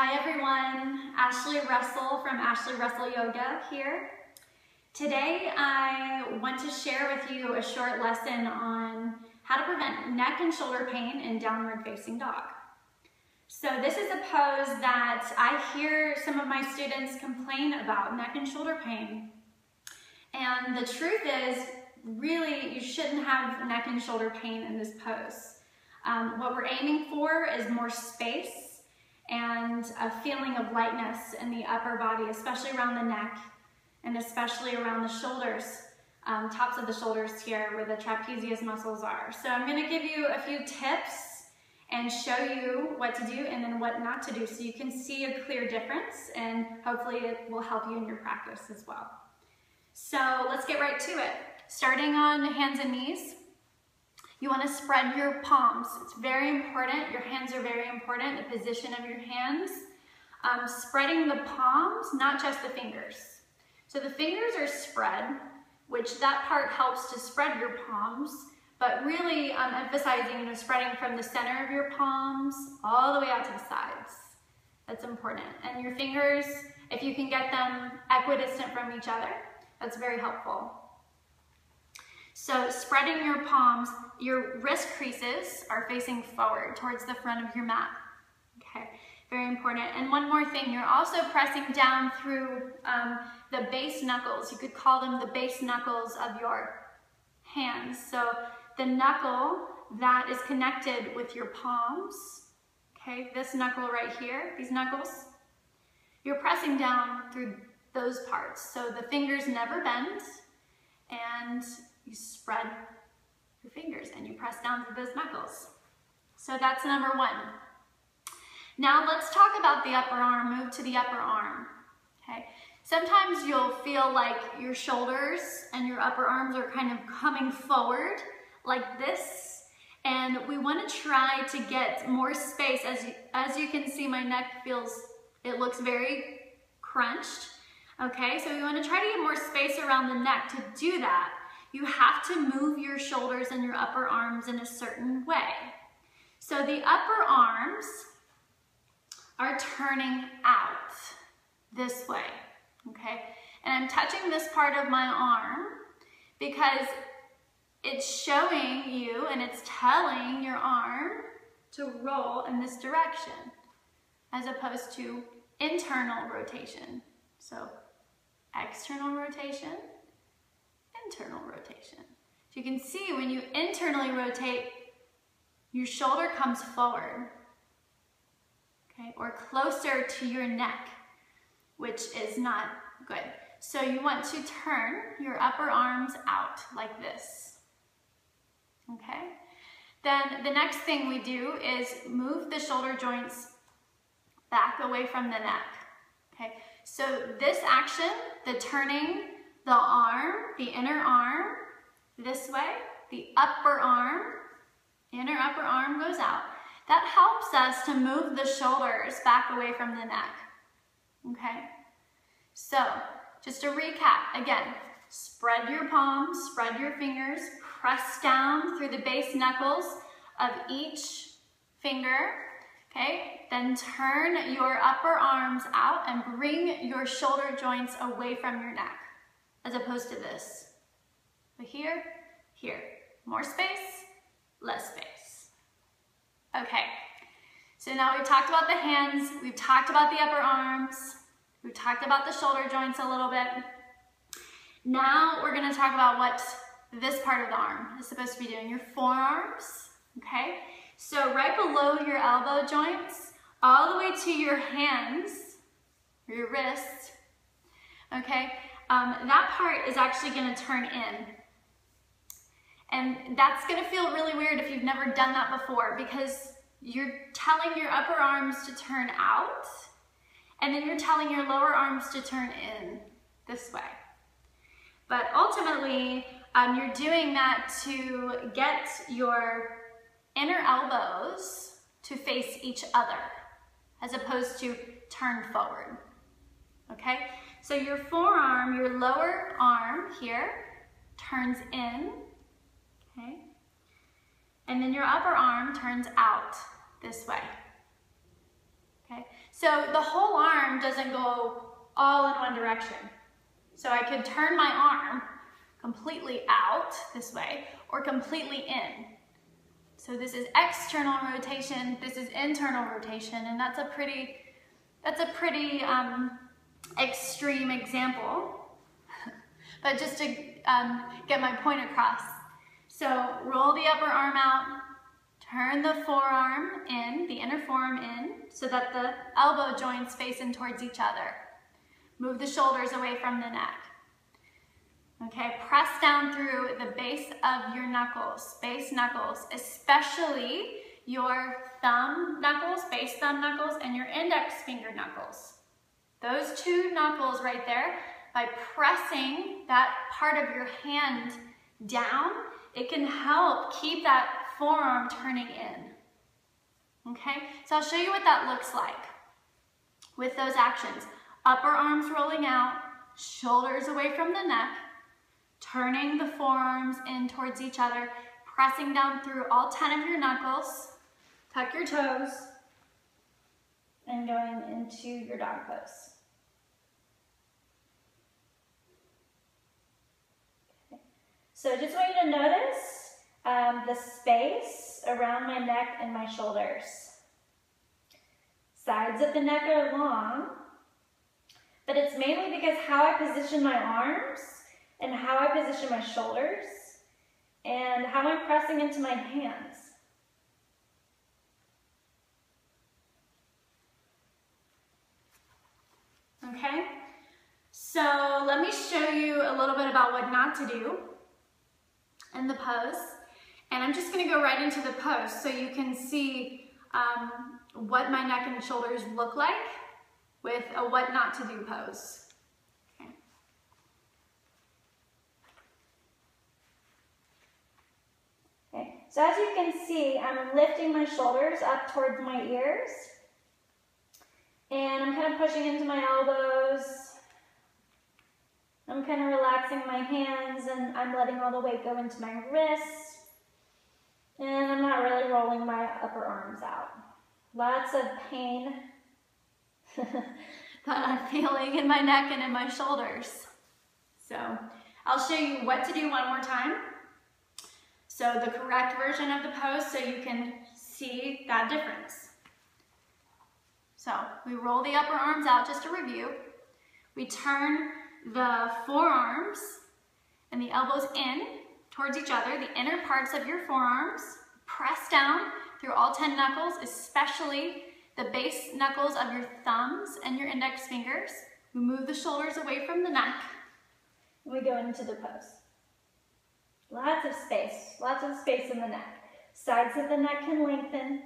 Hi everyone, Ashley Russell from Ashley Russell Yoga here. Today I want to share with you a short lesson on how to prevent neck and shoulder pain in downward facing dog. So this is a pose that I hear some of my students complain about, neck and shoulder pain. And the truth is, really, you shouldn't have neck and shoulder pain in this pose. What we're aiming for is more space and a feeling of lightness in the upper body, especially around the neck and especially around the shoulders, tops of the shoulders here where the trapezius muscles are. So I'm going to give you a few tips and show you what to do and then what not to do so you can see a clear difference, and hopefully it will help you in your practice as well. So let's get right to it. Starting on hands and knees. You want to spread your palms. It's very important. Your hands are very important, the position of your hands. Spreading the palms, not just the fingers. So the fingers are spread, which that part helps to spread your palms, but really emphasizing, spreading from the center of your palms all the way out to the sides. That's important. And your fingers, if you can get them equidistant from each other, that's very helpful. So spreading your palms, your wrist creases are facing forward towards the front of your mat. Okay, very important. And one more thing, you're also pressing down through the base knuckles. You could call them the base knuckles of your hands. So the knuckle that is connected with your palms, okay, this knuckle right here, these knuckles, you're pressing down through those parts. So the fingers never bend, and you spread your fingers and you press down through those knuckles. So that's number one. Now let's talk about the upper arm. Move to the upper arm. Okay. Sometimes you'll feel like your shoulders and your upper arms are kind of coming forward like this, and we want to try to get more space. As you can see, my neck it looks very crunched. Okay, so we want to try to get more space around the neck. To do that, you have to move your shoulders and your upper arms in a certain way. So the upper arms are turning out this way, okay? And I'm touching this part of my arm because it's showing you and it's telling your arm to roll in this direction as opposed to internal rotation. So external rotation, internal rotation. So you can see when you internally rotate, your shoulder comes forward, okay, or closer to your neck, which is not good. So you want to turn your upper arms out like this, okay? Then the next thing we do is move the shoulder joints back away from the neck, okay? So this action, the turning the arm, the inner arm, this way, the upper arm, inner upper arm goes out. That helps us to move the shoulders back away from the neck, okay? So, just to recap, again, spread your palms, spread your fingers, press down through the base knuckles of each finger, okay? Then turn your upper arms out and bring your shoulder joints away from your neck, as opposed to this. So here, here. More space, less space. Okay, so now we've talked about the hands, we've talked about the upper arms, we've talked about the shoulder joints a little bit. Now we're gonna talk about what this part of the arm is supposed to be doing, your forearms, okay? So right below your elbow joints, all the way to your hands, or your wrists, okay? That part is actually going to turn in. And that's going to feel really weird if you've never done that before, because you're telling your upper arms to turn out, and then you're telling your lower arms to turn in this way. But ultimately, you're doing that to get your inner elbows to face each other, as opposed to turn forward, okay? So your forearm, your lower arm here, turns in, okay? And then your upper arm turns out this way, okay? So the whole arm doesn't go all in one direction. So I could turn my arm completely out this way or completely in. So this is external rotation, this is internal rotation, and that's a pretty extreme example, but just to get my point across. So roll the upper arm out, turn the forearm in, the inner forearm in, so that the elbow joints face in towards each other. Move the shoulders away from the neck. Okay, press down through the base of your knuckles, base knuckles, especially your thumb knuckles, base thumb knuckles, and your index finger knuckles. Those two knuckles right there, by pressing that part of your hand down, it can help keep that forearm turning in. Okay, so I'll show you what that looks like with those actions. Upper arms rolling out, shoulders away from the neck, turning the forearms in towards each other, pressing down through all 10 of your knuckles, tuck your toes, and going into your dog pose. Okay. So just want you to notice the space around my neck and my shoulders. Sides of the neck are long, but it's mainly because how I position my arms and how I position my shoulders and how I'm pressing into my hands. Okay, so let me show you a little bit about what not to do in the pose. And I'm just gonna go right into the pose so you can see what my neck and shoulders look like with a what not to do pose. Okay. Okay, so as you can see, I'm lifting my shoulders up towards my ears. And I'm kind of pushing into my elbows. I'm kind of relaxing my hands and I'm letting all the weight go into my wrists. And I'm not really rolling my upper arms out. Lots of pain that I'm feeling in my neck and in my shoulders. So I'll show you what to do one more time. So the correct version of the pose so you can see that difference. So we roll the upper arms out just to review. We turn the forearms and the elbows in towards each other, the inner parts of your forearms. Press down through all 10 knuckles, especially the base knuckles of your thumbs and your index fingers. We move the shoulders away from the neck. And we go into the pose. Lots of space in the neck. Sides of the neck can lengthen.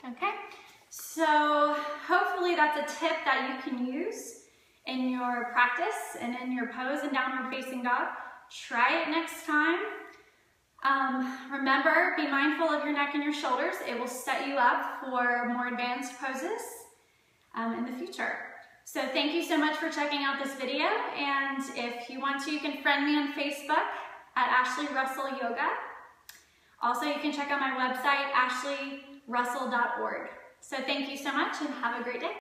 Okay, so hopefully that's a tip that you can use in your practice and in your pose and downward facing dog. Try it next time. Remember, be mindful of your neck and your shoulders. It will set you up for more advanced poses in the future. So thank you so much for checking out this video, and if you want to, you can friend me on Facebook at Ashley Russell Yoga. Also, you can check out my website, ashleyrussell.org. So thank you so much and have a great day.